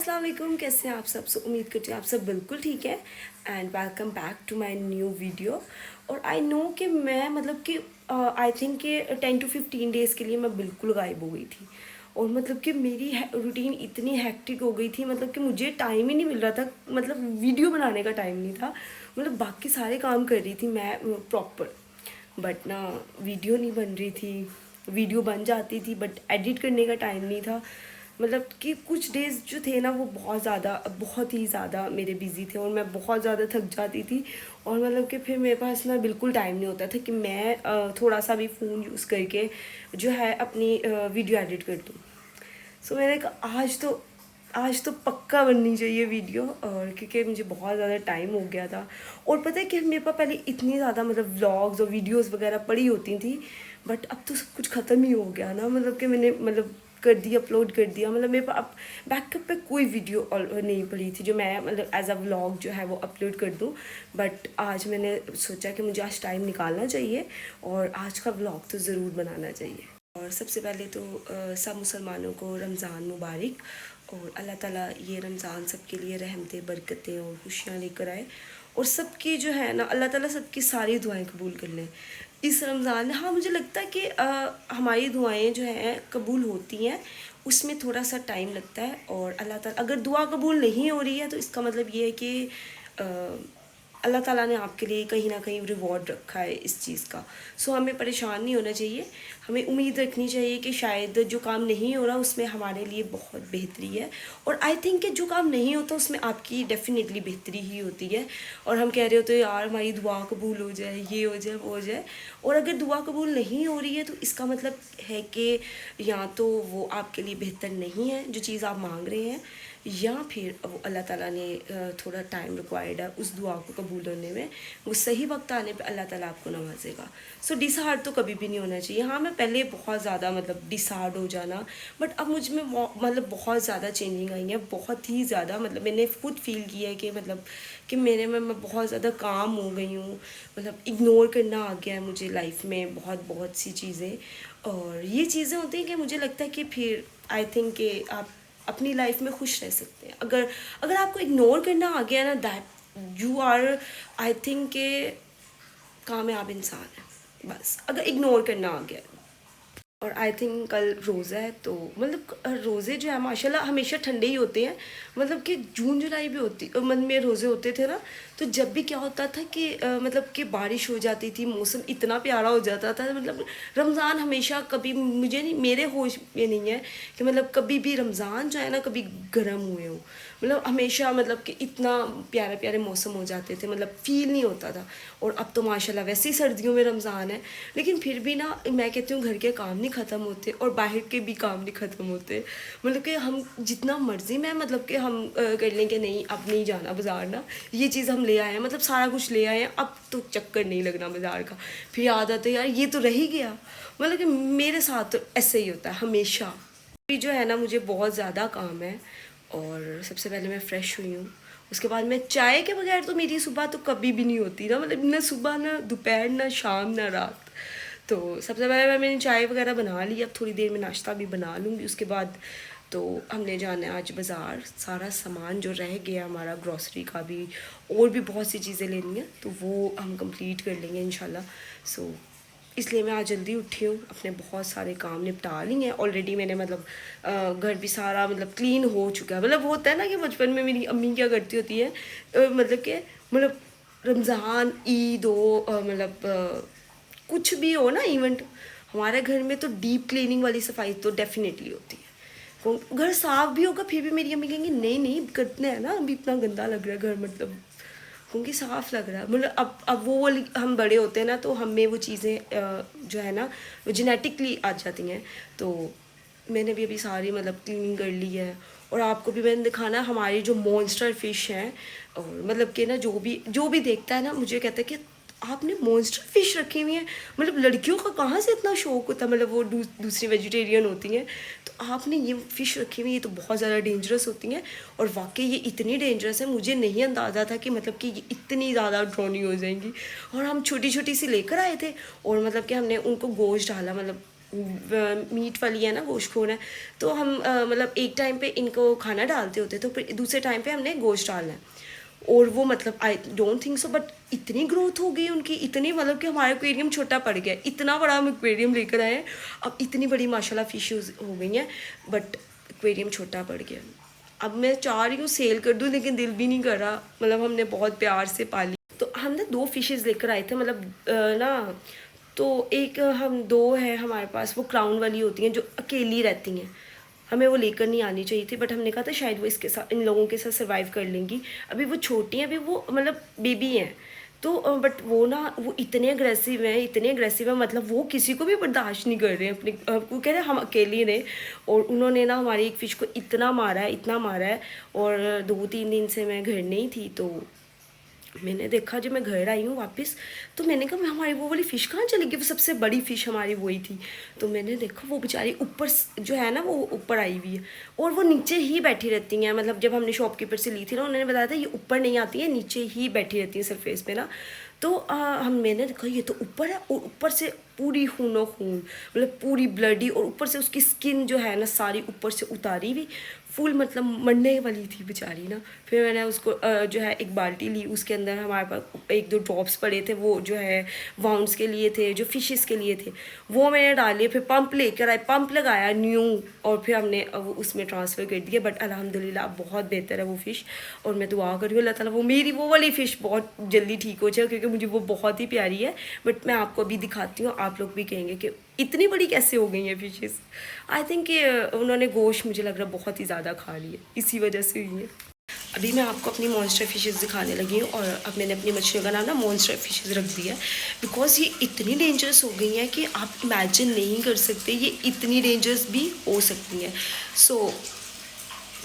अस्सलाम वालेकुम, कैसे हैं आप सब। उम्मीद करती हूँ आप सब बिल्कुल ठीक है। And welcome back to my new video. और आई नो कि मैं मतलब कि आई थिंक कि 10 to 15 डेज़ के लिए मैं बिल्कुल गायब हो गई थी। और मतलब कि मेरी रूटीन इतनी हेक्टिक हो गई थी, मतलब कि मुझे टाइम ही नहीं मिल रहा था, मतलब वीडियो बनाने का टाइम नहीं था। मतलब बाकी सारे काम कर रही थी मैं प्रॉपर, बट ना वीडियो नहीं बन रही थी। वीडियो बन जाती थी बट एडिट करने का टाइम नहीं था। मतलब कि कुछ डेज़ जो थे ना वो बहुत ही ज़्यादा मेरे बिज़ी थे और मैं बहुत ज़्यादा थक जाती थी। और मतलब कि फिर मेरे पास ना बिल्कुल टाइम नहीं होता था कि मैं थोड़ा सा भी फ़ोन यूज़ करके जो है अपनी वीडियो एडिट कर दूँ। सो मैंने कहा आज तो पक्का बननी चाहिए वीडियो। और क्योंकि मुझे बहुत ज़्यादा टाइम हो गया था। और पता है कि मेरे पास पहले इतनी ज़्यादा मतलब व्लॉग्स और वीडियोस वगैरह पड़ी होती थी, बट अब तो सब कुछ ख़त्म ही हो गया ना। मतलब कि मैंने मतलब कर दिया, अपलोड कर दिया। मतलब मेरे पास अब बैकअप पे कोई वीडियो नहीं पड़ी थी जो मैं मतलब एज अ व्लॉग जो है वो अपलोड कर दूँ। बट आज मैंने सोचा कि मुझे आज टाइम निकालना चाहिए और आज का व्लॉग तो ज़रूर बनाना चाहिए। और सबसे पहले तो सब मुसलमानों को रमज़ान मुबारक। और अल्लाह ताला ये रमज़ान सबके लिए रहमतें, बरकतें और खुशियाँ लेकर आए। और सबकी जो है ना अल्लाह ताला सबकी सारी दुआएं कबूल कर लें इस रमज़ान में। हाँ, मुझे लगता है कि हमारी दुआएं जो हैं कबूल होती हैं, उसमें थोड़ा सा टाइम लगता है। और अल्लाह ताला अगर दुआ कबूल नहीं हो रही है तो इसका मतलब ये है कि अल्लाह ताला ने आपके लिए कहीं ना कहीं रिवॉर्ड रखा है इस चीज़ का। सो हमें परेशान नहीं होना चाहिए। हमें उम्मीद रखनी चाहिए कि शायद जो काम नहीं हो रहा उसमें हमारे लिए बहुत बेहतरी है। और आई थिंक कि जो काम नहीं होता उसमें आपकी डेफिनेटली बेहतरी ही होती है। और हम कह रहे होते हैं यार हमारी दुआ कबूल हो जाए, ये हो जाए, वो हो जाए। और अगर दुआ कबूल नहीं हो रही है तो इसका मतलब है कि या तो वो आपके लिए बेहतर नहीं है जो चीज़ आप मांग रहे हैं, या फिर वो अल्लाह ताला ने थोड़ा टाइम रिक्वायर्ड है उस दुआ को कबूल होने में। वो सही वक्त आने पे अल्लाह ताला आपको नवाजेगा। सो डिसहार्ड तो कभी भी नहीं होना चाहिए। हाँ, मैं पहले बहुत ज़्यादा मतलब डिसहार्ड हो जाना, बट अब मुझ में मतलब बहुत ज़्यादा चेंजिंग आई है, बहुत ही ज़्यादा। मतलब मैंने खुद फील किया है कि मतलब कि मेरे में मैं बहुत ज़्यादा काम हो गई हूँ। मतलब इग्नोर करना आ गया है मुझे लाइफ में बहुत सी चीज़ें। और ये चीज़ें होती हैं कि मुझे लगता है कि फिर आई थिंक कि आप अपनी लाइफ में खुश रह सकते हैं। अगर अगर आपको इग्नोर करना आ गया ना, that you are I think के कामयाब इंसान है। बस अगर इग्नोर करना आ गया। और आई थिंक कल रोज़ा है तो मतलब रोज़े जो है माशाल्लाह हमेशा ठंडे ही होते हैं। मतलब कि जून जुलाई भी होती मन में रोज़े होते थे ना, तो जब भी क्या होता था कि मतलब कि बारिश हो जाती थी, मौसम इतना प्यारा हो जाता था। मतलब रमज़ान हमेशा कभी मुझे नहीं, मेरे होश में नहीं है कि मतलब कभी भी रमज़ान जो है ना कभी गर्म हुए हो। मतलब हमेशा मतलब कि इतना प्यारे प्यारे मौसम हो जाते थे, मतलब फ़ील नहीं होता था। और अब तो माशाल्लाह वैसे ही सर्दियों में रमज़ान है, लेकिन फिर भी ना मैं कहती हूँ घर के काम नहीं ख़त्म होते और बाहर के भी काम नहीं ख़त्म होते। मतलब कि हम जितना मर्ज़ी में मतलब कि हम कर लें कि नहीं अब नहीं जाना बाज़ार ना, ये चीज़ हम ले आए हैं, मतलब सारा कुछ ले आए हैं, अब तो चक्कर नहीं लगना बाज़ार का। फिर याद आता है यार ये तो रह ही गया। मतलब कि मेरे साथ तो ऐसे ही होता है हमेशा। अभी जो है ना मुझे बहुत ज़्यादा काम है। और सबसे पहले मैं फ़्रेश हुई हूँ, उसके बाद मैं चाय के बगैर तो मेरी सुबह तो कभी भी नहीं होती ना। मतलब ना सुबह ना दोपहर ना शाम ना रात। तो सबसे पहले मैंने चाय वगैरह बना ली, अब थोड़ी देर में नाश्ता भी बना लूँगी। उसके बाद तो हमने जाना है आज बाज़ार, सारा सामान जो रह गया हमारा ग्रॉसरी का भी, और भी बहुत सी चीज़ें लेनी है तो वो हम कंप्लीट कर लेंगे इंशाल्लाह। सो इसलिए मैं आज जल्दी उठी हूँ, अपने बहुत सारे काम निपटा लिए हैं ऑलरेडी मैंने। मतलब घर भी सारा मतलब क्लीन हो चुका है। मतलब वो होता है ना कि बचपन में मेरी अम्मी क्या करती होती है, मतलब कि मतलब रमज़ान ईद हो मतलब कुछ भी हो ना इवेंट, हमारे घर में तो डीप क्लीनिंग वाली सफाई तो डेफिनेटली होती है। घर साफ भी होगा फिर भी मेरी अम्मी कहेंगी नहीं नहीं करते हैं ना, अभी इतना गंदा लग रहा है घर, मतलब क्योंकि साफ़ लग रहा है। मतलब अब वो वाली हम बड़े होते हैं ना तो हमें वो चीज़ें जो है ना वो जेनेटिकली आ जाती हैं। तो मैंने भी अभी सारी मतलब क्लीनिंग कर ली है। और आपको भी मैंने दिखाना हमारी जो मॉन्स्टर फ़िश हैं। और मतलब कि ना जो भी देखता है ना मुझे कहता है कि आपने मॉन्स्टर फ़िश रखी हुई है। मतलब लड़कियों का कहाँ से इतना शौक़ होता है, मतलब वो दूसरी वेजिटेरियन होती हैं तो आपने ये फ़िश रखी हुई है, ये तो बहुत ज़्यादा डेंजरस होती हैं। और वाकई ये इतनी डेंजरस है, मुझे नहीं अंदाज़ा था कि मतलब कि ये इतनी ज़्यादा ड्रॉनी हो जाएंगी। और हम छोटी छोटी सी लेकर आए थे और मतलब कि हमने उनको गोश्त डाला, मतलब मीट वाली है ना, गोश्तखोर है, तो हम मतलब एक टाइम पे इनको खाना डालते होते, तो फिर दूसरे टाइम पे हमने गोश्त डालना है। और वो मतलब I don't think so, but इतनी ग्रोथ हो गई उनकी, इतनी मतलब कि हमारा एक्वेरियम छोटा पड़ गया, इतना बड़ा हम एक्वेरियम लेकर आए हैं, अब इतनी बड़ी माशाल्लाह फिश हो गई हैं, बट एक्वेरियम छोटा पड़ गया। अब मैं चाह रही हूँ सेल कर दूँ, लेकिन दिल भी नहीं कर रहा, मतलब हमने बहुत प्यार से पाली। तो हम ना 2 फिशेज़ लेकर आए थे, मतलब ना, तो एक हम 2 है हमारे पास, वो क्राउन वाली होती हैं जो अकेली रहती हैं, हमें वो लेकर नहीं आनी चाहिए थी, बट हमने कहा था शायद वो इसके साथ, इन लोगों के साथ सर्वाइव कर लेंगी। अभी वो छोटी हैं, अभी वो मतलब बेबी हैं, तो बट वो ना, वो इतने अग्रेसिव हैं, इतने अग्रेसिव हैं, मतलब वो किसी को भी बर्दाश्त नहीं कर रहे हैं अपने, वो कह रहे हैं हम अकेले रहे, और उन्होंने ना हमारी एक फ़िश को इतना मारा है, इतना मारा है, और 2-3 दिन से मैं घर नहीं थी, तो मैंने देखा जब मैं घर आई हूँ वापस, तो मैंने कहा मैं हमारी वो वाली फ़िश कहाँ चली गई, वो सबसे बड़ी फ़िश हमारी वही थी। तो मैंने देखा वो बेचारी ऊपर जो है ना, वो ऊपर आई हुई है, और वो नीचे ही बैठी रहती हैं, मतलब जब हमने शॉपकीपर से ली थी ना, उन्होंने बताया था ये ऊपर नहीं आती है, नीचे ही बैठी रहती है सरफेस पे ना। तो मैंने देखा ये तो ऊपर है, और ऊपर से पूरी खूनो खून, मतलब पूरी ब्लडी, और ऊपर से उसकी स्किन जो है ना सारी ऊपर से उतारी हुई, फुल मतलब मरने वाली थी बेचारी ना। फिर मैंने उसको जो है एक बाल्टी ली, उसके अंदर हमारे पास 1-2 ड्रॉप्स पड़े थे, वो जो है वाउंड्स के लिए थे, जो फिशेस के लिए थे, वो मैंने डाले, फिर पंप लेकर आए, पंप लगाया न्यू, और फिर हमने वो उसमें ट्रांसफ़र कर दिया। बट अल्हम्दुलिल्लाह बहुत बेहतर है वो फ़िश, और मैं दुआ करूँ अल्लाह ताला वो मेरी वो वाली फ़िश बहुत जल्दी ठीक हो जाए, क्योंकि मुझे वो बहुत ही प्यारी है। बट मैं आपको अभी दिखाती हूँ, आप लोग भी कहेंगे कि इतनी बड़ी कैसे हो गई हैं फिशेस। आई थिंक कि उन्होंने गोश्त मुझे लग रहा है बहुत ही ज़्यादा खा लिया, इसी वजह से हुई है। अभी मैं आपको अपनी मॉन्स्टर फिशेस दिखाने लगी हूँ, और अब मैंने अपनी मछलियों का नाम ना मॉन्स्टर फिशेस रख दिया है, बिकॉज ये इतनी डेंजरस हो गई हैं कि आप इमेजिन नहीं कर सकते, ये इतनी डेंजरस भी हो सकती हैं। सो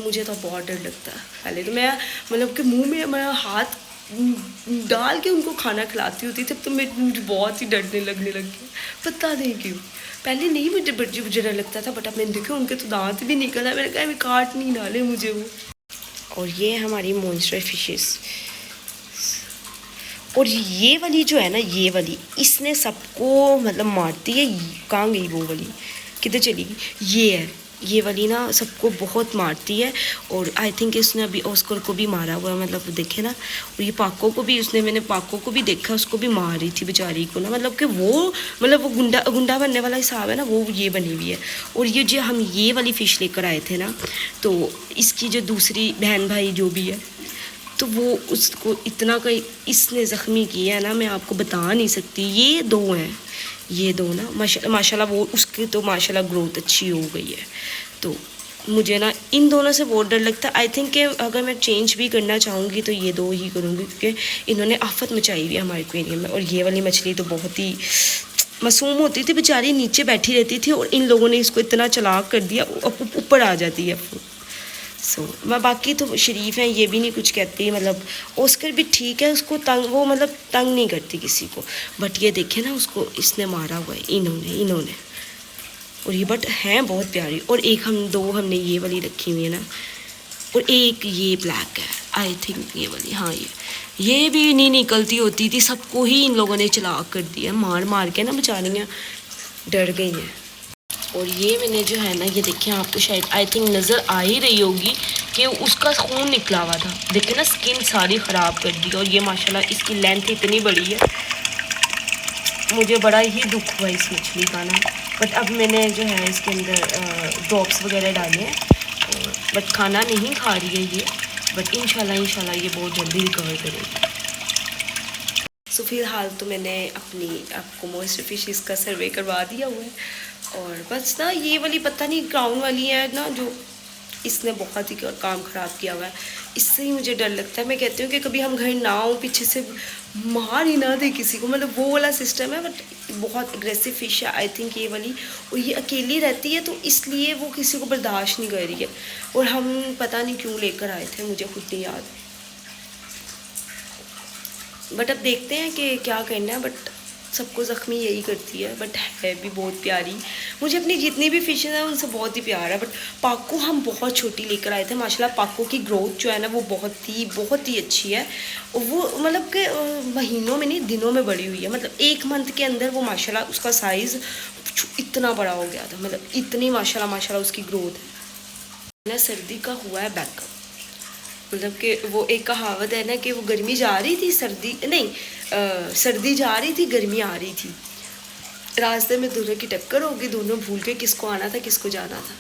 मुझे तो बहुत डर लगता है। पहले तो मैं मतलब कि मुंह में मेरा हाथ डाल के उनको खाना खिलाती होती थी, अब तो मुझे बहुत ही डरने लगने लग गया, पता नहीं क्यों। पहले नहीं मुझे डर लगता था, बट अब मैंने देखा उनके तो दांत भी निकल आए, मैंने कहा मैं काट नहीं डाले मुझे वो। और ये हमारी मॉन्स्टर फिशेस, और ये वाली जो है ना, ये वाली इसने सबको मतलब मारती है। कहाँ गई वो वाली, किधर चली गई? ये है, ये वाली ना सबको बहुत मारती है, और आई थिंक इसने अभी ऑस्कर को भी मारा हुआ है, मतलब देखे ना। और ये पाको को भी मैंने पाको को भी देखा, उसको भी मार रही थी बेचारी को ना, मतलब कि वो गुंडा बनने वाला हिसाब है ना, वो ये बनी हुई है। और ये जो हम ये वाली फ़िश लेकर आए थे ना, तो इसकी जो दूसरी बहन भाई जो भी है, तो वो उसको इतना का इसने ज़ख्मी किया है ना, मैं आपको बता नहीं सकती। ये 2 हैं, ये 2 ना माशाल्लाह वो उसकी तो माशाल्लाह ग्रोथ अच्छी हो गई है। तो मुझे ना इन दोनों से बहुत डर लगता है। आई थिंक कि अगर मैं चेंज भी करना चाहूँगी तो ये 2 ही करूँगी, क्योंकि इन्होंने आफत मचाई हुई है हमारे एक्वेरियम में। और ये वाली मछली तो बहुत ही मासूम होती थी बेचारी, नीचे बैठी रहती थी, और इन लोगों ने इसको इतना चालाक कर दिया, ऊपर आ जाती है। मैं बाकी तो शरीफ हैं, ये भी नहीं कुछ कहती, मतलब ऑस्कर भी ठीक है, उसको तंग वो मतलब तंग नहीं करती किसी को। बट ये देखे ना, उसको इसने मारा हुआ है इन्होंने। और ये बट हैं बहुत प्यारी। और एक हम 2 हमने ये वाली रखी हुई है ना, और एक ये ब्लैक है, आई थिंक ये वाली, हाँ ये भी नहीं निकलती होती थी, सबको ही इन लोगों ने चलाक कर दिया, मार मार के ना बेचारियाँ डर गई हैं। और ये मैंने जो है ना, ये देखिए आपको शायद आई थिंक नज़र आ ही रही होगी कि उसका खून निकला हुआ था, देखिए ना स्किन सारी ख़राब कर दी। और ये माशाल्लाह इसकी लेंथ इतनी बड़ी है, मुझे बड़ा ही दुख हुआ इस मछली का ना। बट अब मैंने जो है इसके अंदर ड्रॉप्स वगैरह डाले हैं, बट खाना नहीं खा रही है ये, बट इंशाल्लाह ये बहुत जल्दी रिकवर करेगी। सो फिलहाल तो मैंने आपको मॉन्स्टर फिशेस का सर्वे करवा दिया हुआ है, और बस ना ये वाली पता नहीं क्राउन वाली है ना, जो इसने बहुत ही काम ख़राब किया हुआ है, इससे ही मुझे डर लगता है। मैं कहती हूँ कि कभी हम घर ना हो, पीछे से मार ही ना दे किसी को, मतलब वो वाला सिस्टम है। बट बहुत एग्रेसिव फ़िश है आई थिंक ये वाली, और ये अकेली रहती है, तो इसलिए वो किसी को बर्दाश्त नहीं कर रही है। और हम पता नहीं क्यों लेकर आए थे, मुझे खुद नहीं याद। बट अब देखते हैं कि क्या करना है। बट सबको ज़ख्मी यही करती है, बट है भी बहुत प्यारी। मुझे अपनी जितनी भी फिशेज़ हैं उनसे बहुत ही प्यार है। बट पाको हम बहुत छोटी लेकर आए थे, माशाल्लाह पाको की ग्रोथ जो है ना वो बहुत ही अच्छी है। और वो मतलब कि महीनों में नहीं दिनों में बड़ी हुई है, मतलब 1 मंथ के अंदर वो माशाल्लाह उसका साइज़ इतना बड़ा हो गया था, मतलब इतनी माशाल्लाह उसकी ग्रोथ है ना। सर्दी का हुआ है बैकअप, मतलब कि वो एक कहावत है ना कि वो गर्मी जा रही थी सर्दी नहीं, सर्दी जा रही थी गर्मी आ रही थी, रास्ते में दोनों की टक्कर होगी, दोनों भूल के किसको आना था किसको जाना था।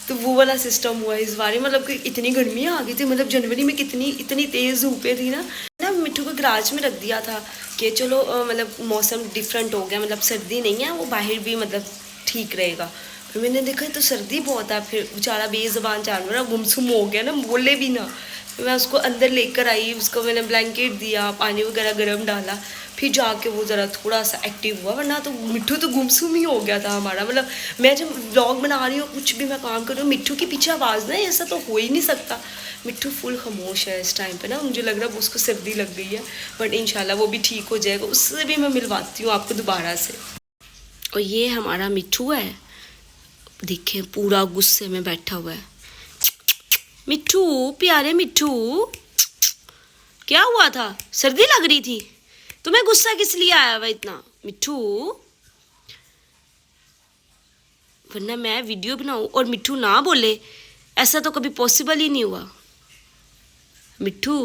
तो वो वाला सिस्टम हुआ इस बार, मतलब कि इतनी गर्मी आ गई थी, मतलब जनवरी में इतनी तेज़ धूपें थी ना। मिट्ठू को गराज में रख दिया था कि चलो मतलब मौसम डिफरेंट हो गया, मतलब सर्दी नहीं है, वो बाहर भी मतलब ठीक रहेगा। फिर मैंने देखा तो सर्दी बहुत है, फिर बेचारा बेज़बान जानवर ना गुमसुम हो गया ना, बोले भी ना। फिर मैं उसको अंदर लेकर आई, उसको मैंने ब्लैंकेट दिया, पानी वगैरह गर्म डाला, फिर जाके वो ज़रा थोड़ा सा एक्टिव हुआ, वरना तो मिट्ठू तो गुमसुम ही हो गया था हमारा। मतलब मैं जब व्लॉग बना रही हूँ, कुछ भी मैं काम कर रही हूँ, मिट्ठू के पीछे आवाज़ ना, ऐसा तो हो ही नहीं सकता। मिट्ठू फुल खामोश है इस टाइम पे ना, मुझे लग रहा है उसको सर्दी लग गई है, बट इंशाल्लाह वो भी ठीक हो जाएगा, उससे भी मैं मिलवाती हूँ आपको दोबारा से। और ये हमारा मिट्ठू है, देखिए पूरा गुस्से में बैठा हुआ है। मिट्ठू प्यारे मिट्ठू, क्या हुआ था, सर्दी लग रही थी, तुम्हें गुस्सा किस लिए आया हुआ इतना मिट्ठू? वरना मैं वीडियो बनाऊं और मिट्ठू ना बोले, ऐसा तो कभी पॉसिबल ही नहीं हुआ। मिट्ठू